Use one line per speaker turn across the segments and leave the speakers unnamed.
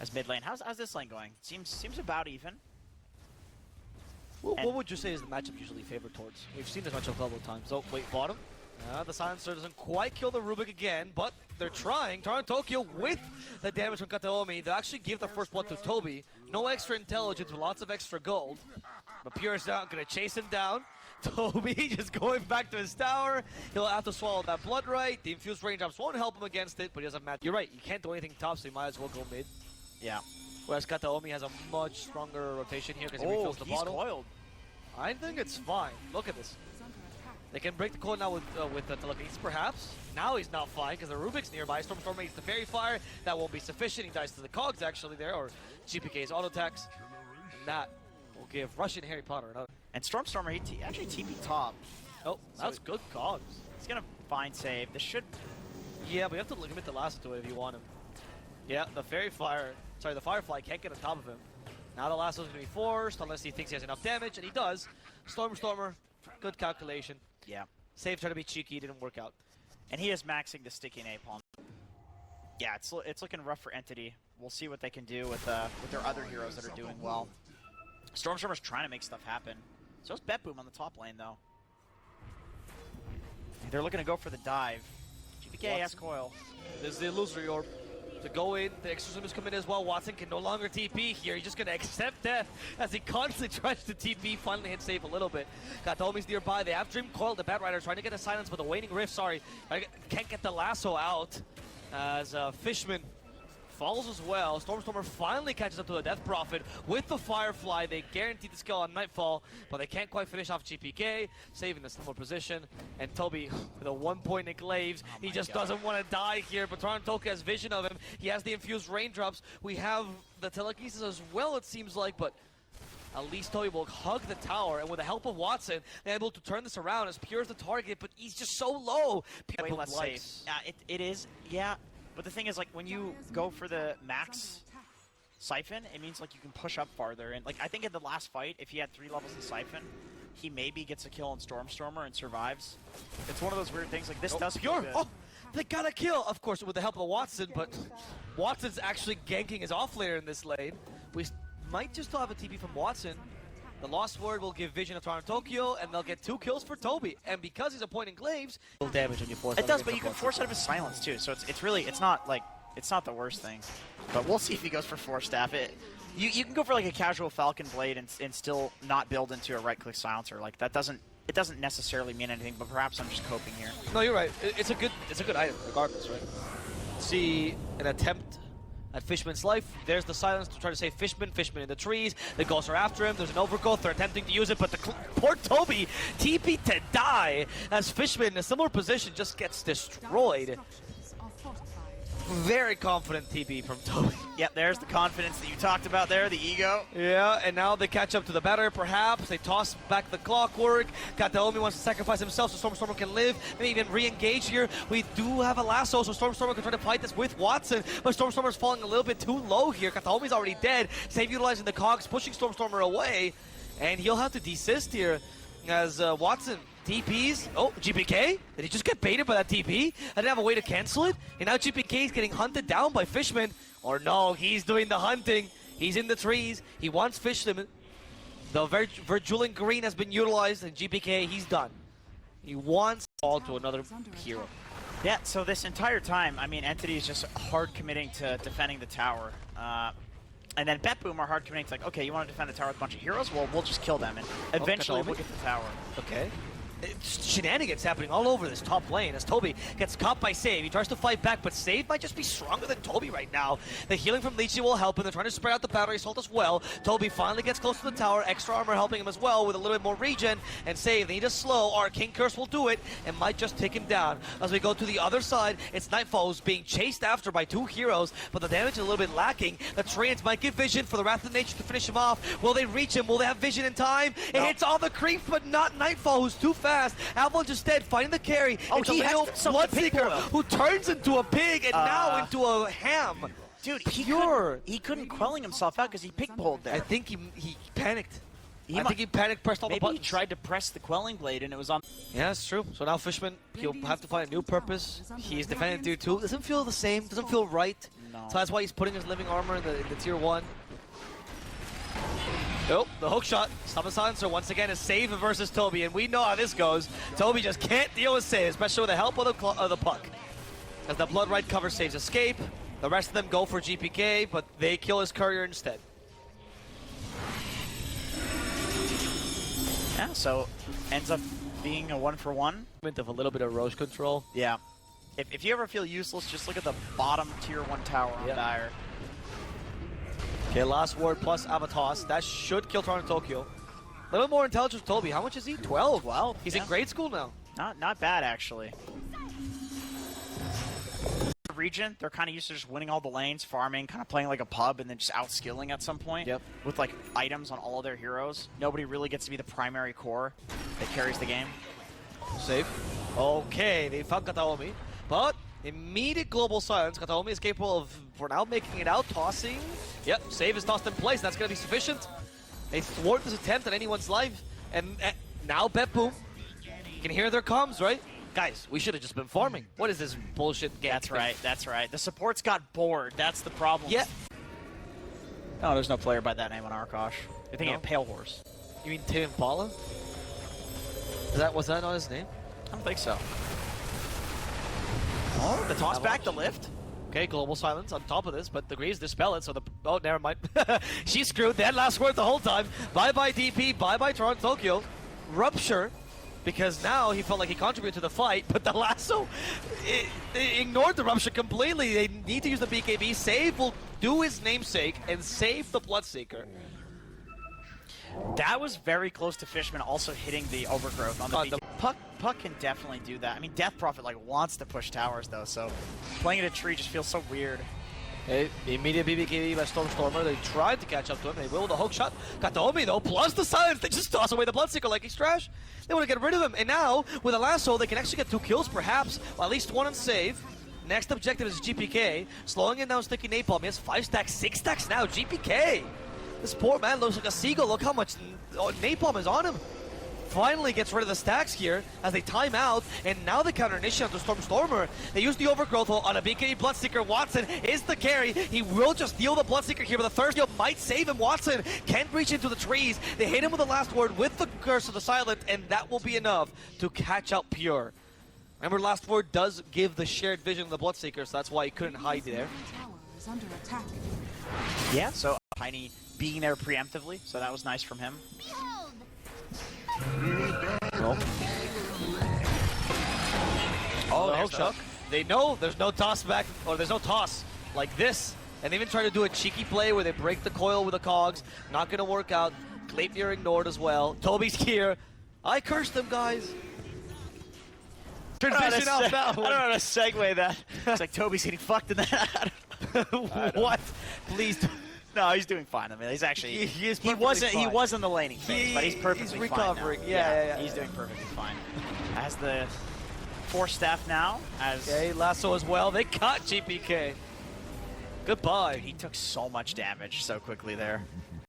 as mid lane. How's this lane going? Seems about even.
What would you say is the matchup usually favored towards? We've seen this matchup a couple of times. Oh, wait, bottom. The Silencer doesn't quite kill the Rubik again, but they're trying. Tokyo with the damage from Kataomi. They'll actually give the first blood to Toby. No extra intelligence, but lots of extra gold. Rapier is down, gonna chase him down. Toby just going back to his tower. He'll have to swallow that blood right. The infused raindrops won't help him against it, but he doesn't matter. You're right, you can't do anything top, so you might as well go mid.
Yeah.
Whereas Kataomi has a much stronger rotation here because he refills the bottle.
Coiled.
I think it's fine. Look at this. They can break the coil now with the telekinesis, perhaps. Now he's not fine because the Rubik's nearby. Stormstormer eats the Fairy Fire. That won't be sufficient. He dies to the Cogs actually there, or GPK's auto attacks. And that will give Russian Harry Potter another.
And Stormstormer, he actually TP top.
Oh, that's good Cogs.
He's gonna find save. This should.
Yeah, but you have to limit the Lasso to it if you want him. Yeah, the the Firefly can't get on top of him. Now the Lasso's gonna be forced unless he thinks he has enough damage, and he does. Stormstormer, good calculation.
Yeah.
Save tried to be cheeky, didn't work out.
And he is maxing the sticky napalm. Yeah, it's looking rough for Entity. We'll see what they can do with their other heroes that are doing well. Stormstormer's trying to make stuff happen. So is BETBOOM on the top lane though. They're looking to go for the dive. GPK has coil.
This is the illusory orb. To go in, the exorcism is coming in as well. Watson can no longer TP here. He's just going to accept death as he constantly tries to TP. Finally hit save a little bit. Kataomi's nearby. They have Dream Coil, the Bat Rider, trying to get a silence, but the Waning Rift, can't get the Lasso out. As Fishman falls as well. Stormstormer finally catches up to the Death Prophet with the Firefly. They guarantee the skill on Nightfall, but they can't quite finish off GPK, saving the similar position. And Toby with a 1-point Glaives. He just doesn't want to die here, but Tokyo has vision of him. He has the infused raindrops. We have the telekinesis as well, it seems like, but at least Toby will hug the tower, and with the help of Watson, they're able to turn this around as Pure is the target, but he's just so low.
Way less safe. Yeah, it is, yeah. But the thing is, like, when you go for the max Siphon, it means, like, you can push up farther. And, like, I think in the last fight, if he had 3 levels in Siphon, he maybe gets a kill on Stormstormer and survives. It's one of those weird things. Like, this does feel good.
Oh, they got a kill! Of course, with the help of Watson, but Watson's actually ganking his off-laner in this lane. We might just still have a TP from Watson. The Lost Word will give vision of Tokyo, and they'll get 2 kills for Toby. And because he's a point in Glaives, damage when you force
it does, but you can force out of his silence too. So it's not the worst thing. But we'll see if he goes for Force Staff. You can go for like a casual Falcon Blade and still not build into a right-click silencer. Like it doesn't necessarily mean anything. But perhaps I'm just coping here.
No, you're right. It's a good item regardless, right? See an attempt at Fishman's life. There's the silence to try to save Fishman. Fishman in the trees. The ghosts are after him. There's an overgrowth. They're attempting to use it, but the poor Toby TP to die as Fishman in a similar position just gets destroyed. Very confident TP from Toby.
Yep, there's the confidence that you talked about there, the ego.
Yeah, and now they catch up to the batter, perhaps. They toss back the clockwork. Kataomi wants to sacrifice himself so Stormstormer can live, maybe even re-engage here. We do have a Lasso, so Stormstormer can try to fight this with Watson, but Stormstormer's falling a little bit too low here. Kataomi's already dead. Save utilizing the cogs, pushing Stormstormer away, and he'll have to desist here as Watson TPs. Oh, GPK? Did he just get baited by that TP? I didn't have a way to cancel it? And now GPK is getting hunted down by Fishman. Or no, he's doing the hunting. He's in the trees. He wants Fishman. The Virgilian Green has been utilized, and GPK, he's done. He wants all to another hero.
Yeah, so this entire time, I mean, Entity is just hard committing to defending the tower. And then BETBOOM are hard committing to like, okay, you want to defend the tower with a bunch of heroes? Well, we'll just kill them, and eventually we'll get the tower.
Okay. Shenanigans happening all over this top lane as Toby gets caught by Save. He tries to fight back, but Save might just be stronger than Toby right now. The healing from Lychee will help, and they're trying to spread out the battery assault as well. Toby finally gets close to the tower. Extra armor helping him as well with a little bit more regen. And Save, they need a slow. Arcane Curse will do it and might just take him down. As we go to the other side, it's Nightfall who's being chased after by 2 heroes, but the damage is a little bit lacking. The Treants might get vision for the Wrath of Nature to finish him off. Will they reach him? Will they have vision in time? It hits all the creeps, but not Nightfall, who's too fast. Avalanche instead fighting the carry.
Oh, he has
Bloodseeker who turns into a pig and now into a ham.
Dude, he couldn't quelling himself out because he pig pulled there.
I think he panicked. I think he panic pressed all the
maybe
buttons.
he tried to press the Quelling Blade and it was on.
Yeah, that's true. So now Fishman, he'll have to find a new purpose. He's defending tier 2. Doesn't feel the same. Doesn't feel right.
No.
So that's why he's putting his living armor in the tier 1. Nope, the hook shot. Stop the silencer once again is Save versus Toby, and we know how this goes. Toby just can't deal with Save, especially with the help of the puck. As the Blood Right cover Saves escape, the rest of them go for GPK, but they kill his courier instead.
Yeah, so ends up being a 1-for-1.
Of a little bit of Rosh control.
Yeah. If you ever feel useless, just look at the bottom tier 1 tower on Dire.
Okay, last word plus Avatos. That should kill Toronto Tokyo. A little more intelligent Toby. How much is he? 12.
Well,
he's in grade school now.
Not bad, actually. Region, they're kind of used to just winning all the lanes, farming, kind of playing like a pub, and then just outskilling at some point.
Yep.
With like items on all of their heroes. Nobody really gets to be the primary core that carries the game.
Save. Okay, they found Kataomi, but immediate global silence. Kataomi is capable of, for now, making it out, tossing. Yep, save is tossed in place. That's going to be sufficient. They thwart this attempt at anyone's life, and now BETBOOM. You can hear their comms, right? Guys, we should have just been farming. What is this bullshit game?
That's right. The supports got bored. That's the problem.
Yeah.
No, there's no player by that name on Arkosh. You're thinking of Pale Horse.
You mean Tim Impala? Was that not his name?
I don't think so. Oh, the toss back, the lift.
Okay, global silence on top of this, but the Greaves dispel it, so the... Oh, never mind. She's screwed. They had last word the whole time. Bye-bye DP, bye-bye Toronto Tokyo. Rupture, because now he felt like he contributed to the fight, but the Lasso ignored the Rupture completely. They need to use the BKB. Save will do his namesake and save the Bloodseeker.
That was very close to Fishman also hitting the overgrowth on the Puck can definitely do that. I mean, Death Prophet like wants to push towers though, so playing in a tree just feels so weird.
Okay, immediate BBKB by Stormer. They tried to catch up to him. They will with the hook shot. Kataomi though, plus the silence. They just toss away the Bloodseeker like he's trash. They want to get rid of him. And now, with a Lasso, they can actually get 2 kills perhaps. Well, at least 1 on save. Next objective is GPK. Slowing it down, Sticky Napalm. He has 5 stacks, 6 stacks now. GPK. This poor man looks like a seagull. Look how much napalm is on him. Finally gets rid of the stacks here as they time out, and now the counter initiate to Stormer. They use the overgrowth on a BKB Bloodseeker. Watson is the carry. He will just deal the Bloodseeker here, but the third steal might save him. Watson can't reach into the trees. They hit him with the last word with the Curse of the Silent, and that will be enough to catch out Pure. Remember, last word does give the shared vision of the Bloodseeker, so that's why he couldn't hide there.
Yeah, so Tiny being there preemptively, so that was nice from him.
Oh, there's Chuck. They know there's no toss back, or there's no toss like this, and they even try to do a cheeky play where they break the coil with the cogs. Not gonna work out. Gleipnir ignored as well. Toby's here. I cursed them, guys. Transition off that one.
I don't know how to segue that. It's like Toby's getting fucked in that.
What? Please.
No, he's doing fine. I mean, he's actually he was in the laning phase, but he's perfectly
recovering.
Fine now.
Yeah.
He's doing perfectly fine. As the 4 staff now,
okay, Lasso as well. They caught GPK. Goodbye.
Dude, he took so much damage so quickly there.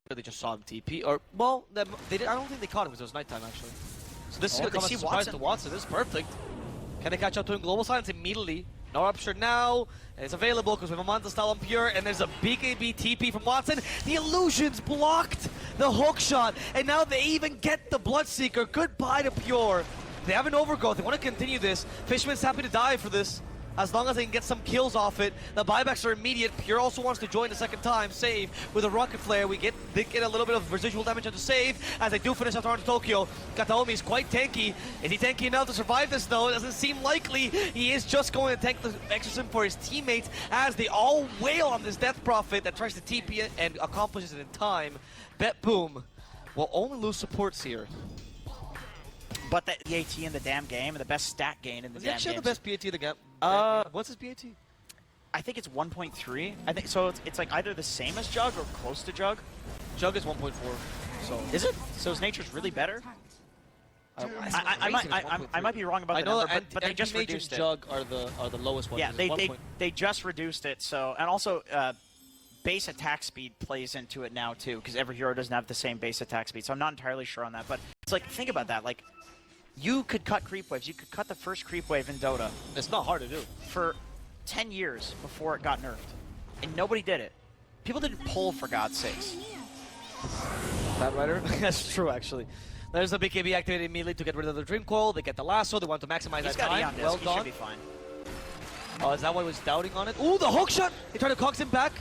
They just saw him TP, or well, they did. I don't think they caught him because it was nighttime actually. So this is gonna come as a surprise to Watson. This is perfect. Can they catch up to him? Global silence immediately. No Rupture now. It's available because we have a Manta style on Pure, and there's a BKB TP from Watson. The illusions blocked the hook shot, and now they even get the Bloodseeker. Goodbye to Pure. They have an overgrowth. They want to continue this. Fishman's happy to die for this, as long as they can get some kills off it. The buybacks are immediate. Pure also wants to join the second time. Save with a rocket flare. They get a little bit of residual damage on the save as they do finish off Toronto Tokyo. Kataomi is quite tanky. Is he tanky enough to survive this though? It doesn't seem likely. He is just going to tank the exorcism for his teammates as they all wail on this Death Prophet that tries to TP it and accomplishes it in time. BETBOOM will only lose supports here.
But the BAT in the damn game, and the best stat gain in the damn game.
Is he actually the best BAT in the game? What's his BAT?
I think it's 1.3. I think so. It's like either the same as Jug or close to Jug.
Jug is 1.4. So
is it? So his nature's really better. I might be wrong about the number, but they just reduced it.
Jug are the lowest ones.
Yeah, they just reduced it. So and also base attack speed plays into it now too, because every hero doesn't have the same base attack speed. So I'm not entirely sure on that, but it's like, think about that. Like, you could cut creep waves. You could cut the first creep wave in Dota.
It's not hard to do.
For 10 years before it got nerfed, and nobody did it. People didn't pull, for God's sakes.
That rider? That's true, actually. There's a BKB activated immediately to get rid of the Dream Coil. They get the Lasso. They want to maximize that time. Well
he
done.
should be fine.
Oh, is that why he was doubting on it? Ooh, the hook shot! They try to cox him back.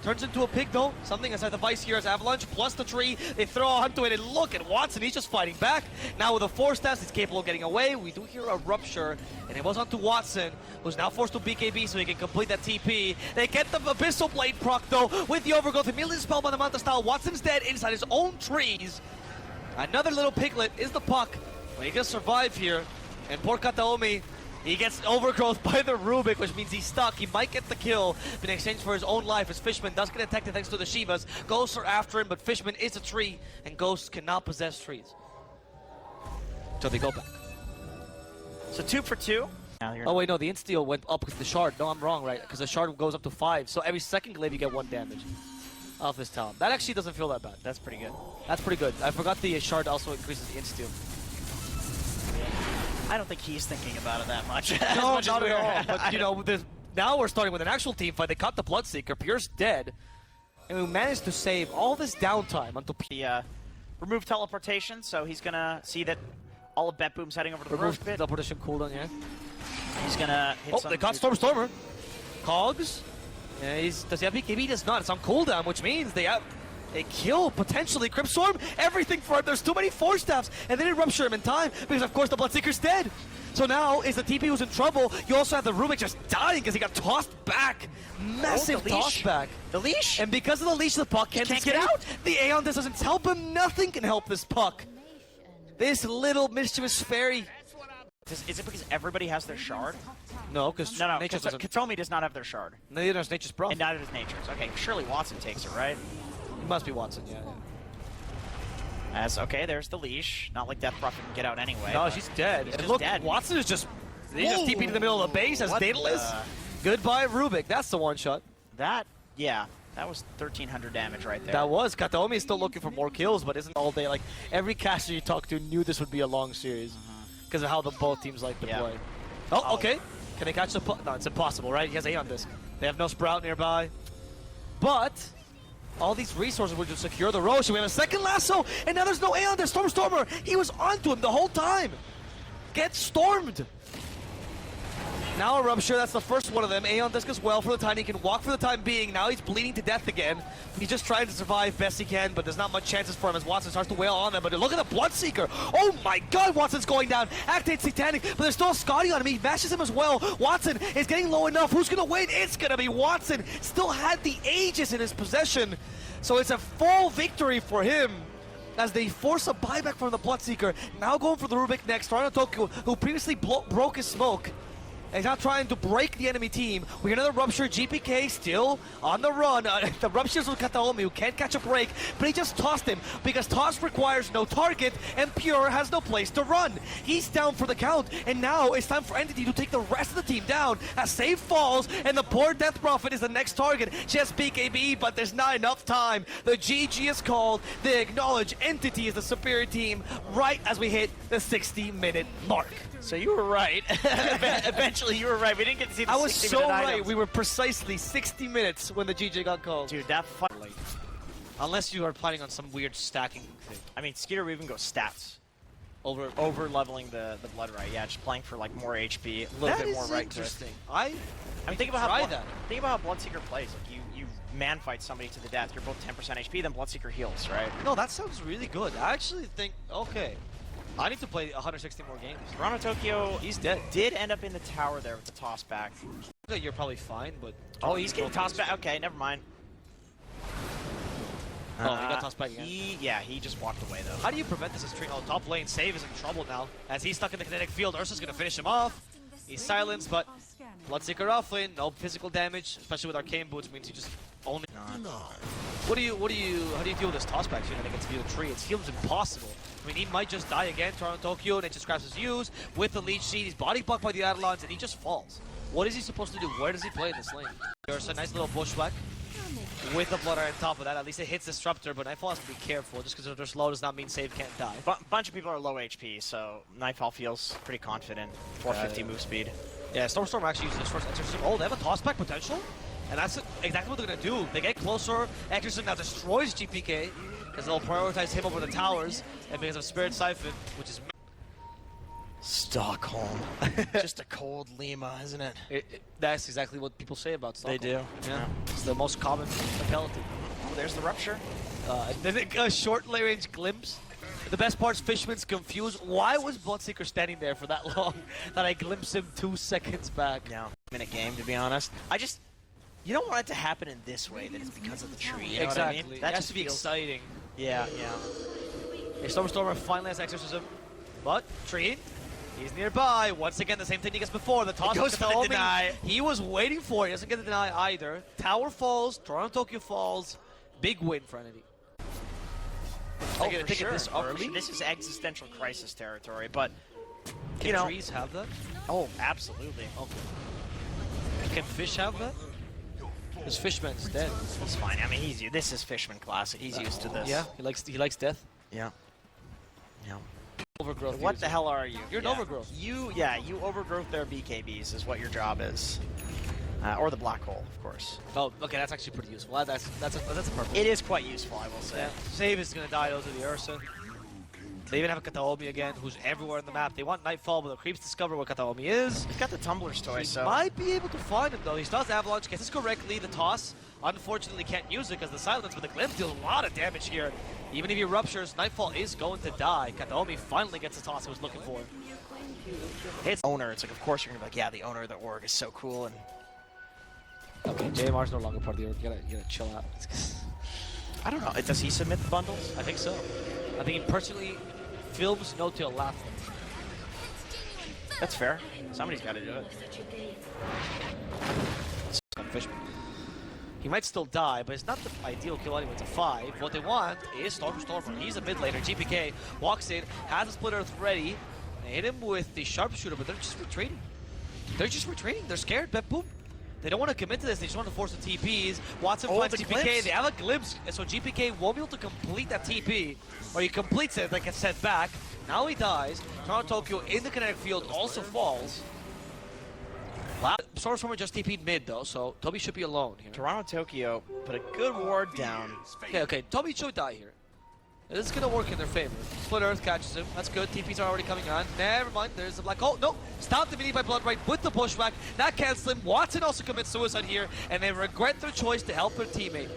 Turns into a pig, though. Something inside the Vice here as Avalanche, plus the tree. They throw onto it, and look at Watson. He's just fighting back. Now with a 4-stance, he's capable of getting away. We do hear a Rupture, and it was onto Watson, who's now forced to BKB so he can complete that TP. They get the Abyssal Blade proc, though, with the Overgrowth. Immediately spelled by the Manta style. Watson's dead inside his own trees. Another little piglet is the puck. But he can survive here. And poor Kataomi, he gets overgrowth by the Rubik, which means he's stuck. He might get the kill in exchange for his own life, as Fishman does get attacked thanks to the Shivas. Ghosts are after him, but Fishman is a tree, and Ghosts cannot possess trees. So they go back.
So 2 for 2.
Oh wait, no, the Insteel went up with the Shard. No, I'm wrong, right? Because the Shard goes up to 5, so every second glaive you get 1 damage off this talent. That actually doesn't feel that bad.
That's pretty good.
That's pretty good. I forgot the Shard also increases the Insteel.
I don't think he's thinking about it that much.
No, not at all. But, you know, now we're starting with an actual team fight. They caught the Bloodseeker. Pierre's dead. And we managed to save all this downtime until
Pierre. Remove teleportation, so he's going to see that all of BETBOOM's heading over to the Rosh pit.
Teleportation cooldown, yeah.
He's going to hit some...
they caught Stormer. Cogs. Yeah, does he have BKB? He does not. It's on cooldown, which means they have... They kill, potentially. Crypt Storm, everything for him. There's too many 4-staffs, and they didn't rupture him in time, because of course the Bloodseeker's dead. So now, is the TP who's in trouble, you also have the Rubik just dying because he got tossed back. Massive toss back.
The leash?
And because of the leash, the puck can't get out. The Aeon doesn't help him. Nothing can help this puck. This little mischievous fairy.
Is it because everybody has their shard?
No, because Nature's doesn't.
Katomi does not have their shard.
Neither does Nature's Breath.
And neither does Nature's. Okay, surely Watson takes it, right?
It must be Watson, yeah.
Okay, there's the leash. Not like Death Breath can get out anyway.
No, she's dead.
He's
and
just
look,
dead.
Watson is just... He just TP'd to the middle of the base as Daedalus. Goodbye, Rubik. That's the one shot.
That, yeah. That was 1,300 damage right there.
That was. Kataomi is still looking for more kills, but isn't all day. Like, every caster you talk to knew this would be a long series because of how both teams like to play. Oh, okay. Can they catch the puck? No, it's impossible, right? He has Aeon Disc. They have no Sprout nearby. But all these resources would just secure the Rosh. We have a second Lasso, and now there's no Aeon Disc. Stormer, he was onto him the whole time. Get stormed. Now a Rupture, that's the first one of them. Aeon Disc as well for the time. He can walk for the time being. Now he's bleeding to death again. He's just trying to survive best he can, but there's not much chances for him as Watson starts to wail on them. But look at the Bloodseeker. Oh my god, Watson's going down. Activate Satanic, but there's still a Scotty on him. He mashes him as well. Watson is getting low enough. Who's going to win? It's going to be Watson. Still had the Aegis in his possession. So it's a full victory for him as they force a buyback from the Bloodseeker. Now going for the Rubik next. Toronto Tokyo, who previously broke his smoke. He's now trying to break the enemy team. We get another Rupture. GPK still on the run. The Rupture's with Kataomi, who can't catch a break, but he just tossed him because toss requires no target, and Pure has no place to run. He's down for the count, and now it's time for Entity to take the rest of the team down as Save falls, and the poor Death Prophet is the next target. Just BKB, but there's not enough time. The GG is called. They acknowledge Entity is the superior team right as we hit the 60-minute mark.
So you were right. Eventually you were right. We didn't get to see the 60-minute
I was so right.
items.
We were precisely 60 minutes when the GG got called.
Dude, that finally.
Unless you are planning on some weird stacking thing.
I mean, Skeeter even goes stats. Over leveling the blood right. Yeah, just playing for like more HP, a little bit more right.
Interesting.
I mean, think about how Bloodseeker plays. Like you man fight somebody to the death. You're both 10% HP, then Bloodseeker heals, right?
No, that sounds really good. I actually think I need to play 160 more games.
Toronto Tokyo,
he's dead.
Did end up in the tower there with the toss back.
You're probably fine, but
oh, he's getting tossed back. Okay, never mind.
Oh, he got tossed back again.
He just walked away though.
How do you prevent this as tree? Oh, top lane Save is in trouble now as he's stuck in the kinetic field. Ursa's gonna finish him off. He's silenced, but Bloodseeker off lane, no physical damage, especially with Arcane Boots means he just only. How do you deal with this tossback shooting against the tree? It feels impossible. I mean, he might just die again. Toronto Tokyo, and it just grabs his use with the leech seed. He's body blocked by the Adelons, and he just falls. What is he supposed to do? Where does he play in this lane? There's a nice little bushwhack. with the Blood on top of that. At least it hits Disruptor, but Nightfall has to be careful. Just because they're slow does not mean Save can't die.
Bunch of people are low HP, so Nightfall feels pretty confident. 450 move speed.
Yeah, Storm actually uses this first Exorcism. Oh, they have a toss-back potential? And that's exactly what they're going to do. They get closer. Exorcism now destroys GPK, because they'll prioritize him over the towers, and because of Spirit Siphon, which is...
Stockholm. Just a cold Lima, isn't it?
That's exactly what people say about Stockholm.
They do.
Yeah. It's the most common fatality.
Oh, there's the Rupture.
Then a short range glimpse. The best part is Fishman's confused. Why was Bloodseeker standing there for that long that I glimpsed him 2 seconds back?
Yeah, minute game, to be honest. You don't want it to happen in this way, that it's because of the tree. You know
exactly.
What I mean?
That has to be exciting.
Yeah.
A Stormer finally has Exorcism, but Tree, he's nearby. Once again, the same thing he gets before. The toss
goes for the deny.
He was waiting for it. He doesn't get the deny either. Tower falls. Toronto Tokyo falls. Big win for Entity.
Oh, for sure. This early? This is existential crisis territory, but
can trees have that?
Oh, absolutely.
Okay. Can Fish have that? Because Fishman's dead.
He's fine. I mean, this is Fishman classic. He's used to this.
Yeah, he likes death.
Yeah.
Overgrowth.
What the hell are you?
You're an overgrowth.
You overgrowth their BKBs is what your job is. Or the black hole, of course.
Oh, okay, that's actually pretty useful. That's a purple.
It is quite useful, I will say.
Yeah. Save is gonna die. Those are the Ursa. They even have a Kataomi again, who's everywhere on the map. They want Nightfall, but the creeps discover where Kataomi is.
He's got the Tumbler's toy,
he
so...
might be able to find him, though. He starts Avalanche, gets this correctly. The toss, unfortunately, can't use it because the silence, but the glimpse deals a lot of damage here. Even if he ruptures, Nightfall is going to die. Kataomi finally gets the toss he was looking for.
It's owner. It's like, of course, you're going to be like, yeah, the owner of the org is so cool. And
okay, JMR's no longer part of the org. You gotta chill out.
I don't know. Does he submit the bundles?
I think so. I think he personally films no-tail laughing.
That's fair. Somebody's got to do it.
Fishman. He might still die, but it's not the ideal kill anyway. It's a 5. What they want is Stormer. He's a mid laner. GPK walks in, has a Split Earth ready. They hit him with the Sharpshooter, but they're just retreating. They're scared. BETBOOM. They don't want to commit to this. They just want to force the TPs. Watson finds GPK. Glimpse. They have a glimpse, so GPK won't be able to complete that TP. Or he completes it, like gets sent back. Now he dies. Toronto Tokyo in the kinetic field also falls. Stormer just TP'd mid though, so Toby should be alone here.
Toronto Tokyo put a good ward down.
Okay, Toby should die here. This is going to work in their favor. Split Earth catches him. That's good. TPs are already coming on. Never mind. There's a black hole. No. Stopped immediately by Blood Right with the pushback. That cancels him. Watson also commits suicide here, and they regret their choice to help their teammate.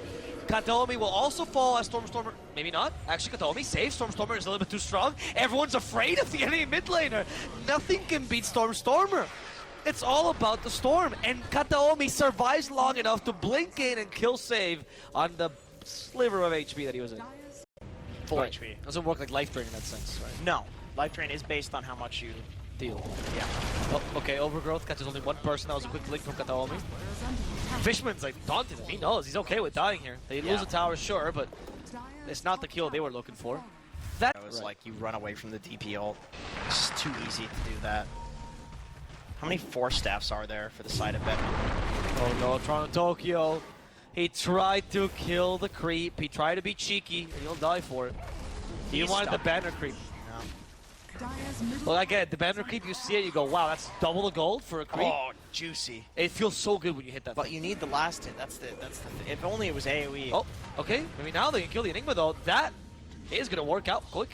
Kataomi will also fall as Stormer. Maybe not. Actually, Kataomi saves. Stormer is a little bit too strong. Everyone's afraid of the enemy mid laner. Nothing can beat Stormer. It's all about the Storm, and Kataomi survives long enough to blink in and kill save on the sliver of HP that he was in.
Full HP.
Doesn't work like Life Drain in that sense, right?
No. Life Drain is based on how much you
deal.
Yeah.
Oh, okay, Overgrowth catches only one person. That was a quick blink from Kataomi. Fishman's like daunted. He knows. He's okay with dying here. They lose the tower, sure, but it's not the kill they were looking for.
That was like you run away from the DP ult. It's just too easy to do that. How many 4-staffs are there for the side of BETBOOM?
Oh no, Toronto Tokyo. He tried to kill the creep. He tried to be cheeky, and he'll die for it. He wanted the banner creep. Yeah. Well, again, the banner creep, you see it, you go, wow, that's double the gold for a creep.
Oh, juicy.
It feels so good when you hit that.
But you need the last hit. That's the thing. If only it was AoE.
Oh, okay. Maybe now they can kill the Enigma, though. That is going to work out quick.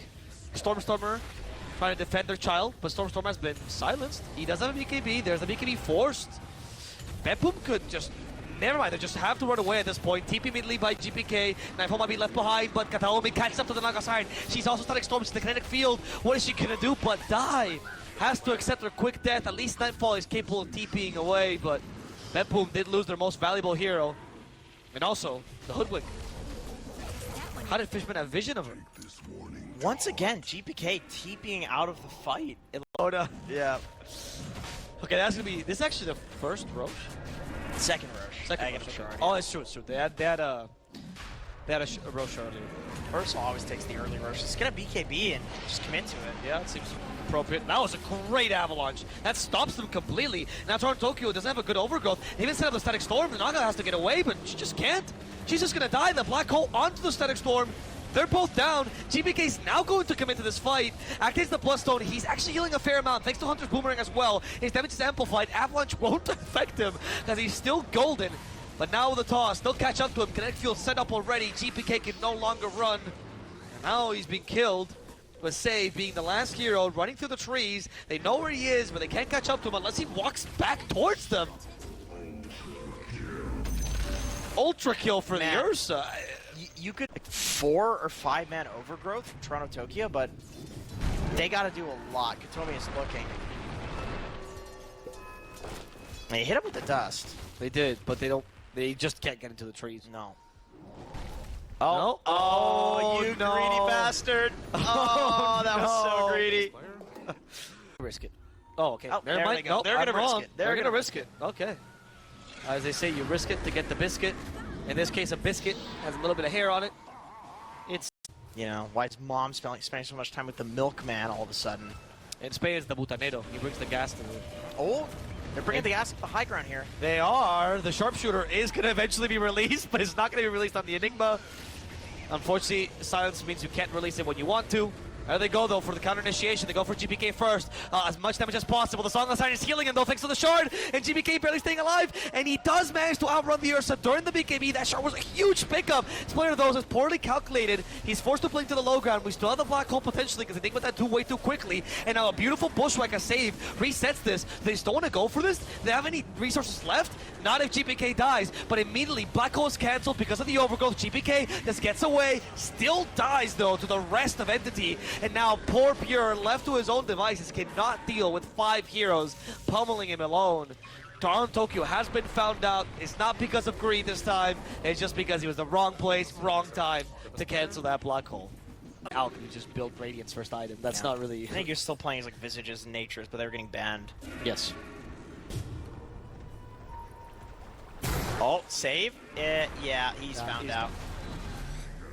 Stormer trying to defend their child, but Stormer has been silenced. He does have a BKB. There's a BKB forced. BETBOOM could just... Never mind, they just have to run away at this point. TP immediately by GPK. Nightfall might be left behind, but Kataomi catches up to the Naga side. She's also starting Storm to the kinetic field. What is she gonna do but die? Has to accept her quick death. At least Nightfall is capable of TPing away, but BETBOOM did lose their most valuable hero. And also, the Hoodwink. How did Fishman have vision of her?
Once again, GPK TPing out of the fight.
Dota.
Yeah.
Okay, that's gonna be... This is actually the first Rosh?
Second Rosh.
Second Rosh. Oh, it's true, it's true. They had a Rosh earlier.
First always takes the early Rosh. It's gonna BKB and just commit to it.
Yeah, it seems appropriate. That was a great avalanche. That stops them completely. Now Tokyo doesn't have a good overgrowth. They even set up the static storm. The Naga has to get away, but she just can't. She's just gonna die. The black hole onto the static storm. They're both down. GBK's now going to commit to this fight. Activates the Bloodstone. He's actually healing a fair amount thanks to Hunter's Boomerang as well. His damage is amplified. Avalanche won't affect him because he's still golden. But now with the toss, they'll catch up to him. Kinetic Field set up already. GPK can no longer run. And now he's being killed. But Save being the last hero, running through the trees. They know where he is, but they can't catch up to him unless he walks back towards them. Ultra kill for the Ursa.
You could like 4 or 5 man overgrowth from Toronto Tokyo, but they got to do a lot. Katomi is looking. They hit him with the dust.
They did, but they don't. They just can't get into the trees.
No. Oh, oh, you
no.
greedy bastard! Oh, that was so greedy.
Risk it. Oh, okay.
Oh, there they go.
Nope,
They're gonna
wrong.
risk it.
They're gonna risk it. Okay. As they say, you risk it to get the biscuit. In this case, a biscuit has a little bit of hair on it. It's,
you know, why is mom spending so much time with the milkman all of a sudden?
in Spain, it's the butanero. He brings the gas to the...
Oh, they're bringing the gas up the high ground here.
They are. The sharpshooter is going to eventually be released, but it's not going to be released on the Enigma. Unfortunately, silence means you can't release it when you want to. There they go, though, for the counter initiation. They go for GPK first. As much damage as possible. The Song of Sign is healing him, though, thanks to the shard. And GPK barely staying alive. And he does manage to outrun the Ursa during the BKB. That shard was a huge pickup. This player, though, is poorly calculated. He's forced to blink to the low ground. We still have the black hole potentially because they think about that way too quickly. And now a beautiful bushwhacker save resets this. They just don't want to go for this. They have any resources left? Not if GPK dies. But immediately, black hole is cancelled because of the overgrowth. GPK just gets away. Still dies, though, to the rest of Entity. And now poor Pure, left to his own devices, cannot deal with 5 heroes pummeling him alone. Toronto Tokyo has been found out. It's not because of greed this time. It's just because he was the wrong place, wrong time to cancel that black hole. How can you just build Radiant's first item? That's not really...
I think you're still playing as like Visages and Natures, but they were getting banned.
Yes.
Oh, save? Yeah, he's found out.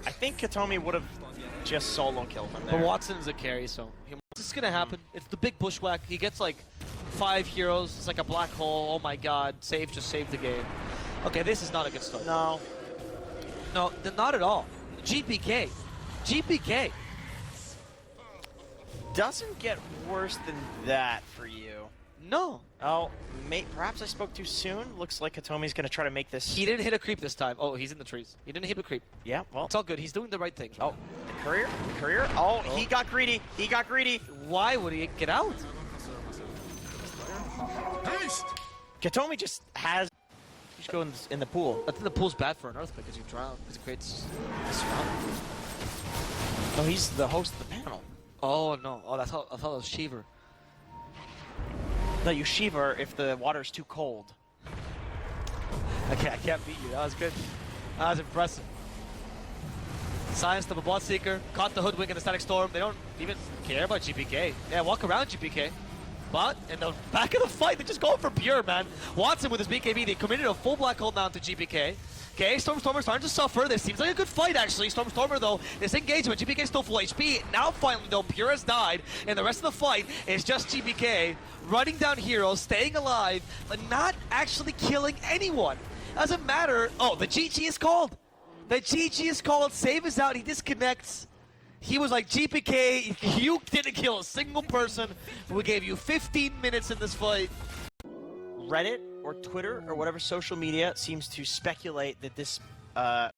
I think Katomi would have just solo killed him there.
But Watson's a carry, so this is gonna happen. It's the big bushwhack. He gets like 5 heroes. It's like a black hole. Oh my god. Save just saved the game. Okay, this is not a good start.
No.
No, not at all. GPK. GPK.
Doesn't get worse than that for you.
No.
Oh, perhaps I spoke too soon. Looks like Katomi's going to try to make this...
He didn't hit a creep this time. Oh, he's in the trees. He didn't hit a creep.
Yeah, well...
It's all good. He's doing the right things. Right?
Oh, the courier? The courier? Oh, he got greedy. He got greedy.
Why would he get out?
Haste!
Katomi just has... You should go in the pool.
I think the pool's bad for an earthquake because you drown. Because it creates a surround.
Oh, he's the host of the panel.
Oh, no. Oh, I thought it was Shiver.
No, you shiver if the water's too cold.
Okay, I can't beat you. That was good. That was impressive. Science of a Blood Seeker. Caught the Hoodwink in the Static Storm. They don't even care about GPK. Yeah, walk around GPK. But in the back of the fight, they're just going for Pure, man. Watson with his BKB, they committed a full black hole down to GPK. Okay, Stormstormer starting to suffer. This seems like a good fight, actually. Stormstormer, though, this engagement, GPK still full HP. Now, finally, though, Pure has died, and the rest of the fight is just GPK running down heroes, staying alive, but not actually killing anyone. Doesn't matter. Oh, the GG is called. The GG is called. Save is out. He disconnects. He was like, GPK, you didn't kill a single person. We gave you 15 minutes in this fight.
Reddit or Twitter or whatever social media seems to speculate that this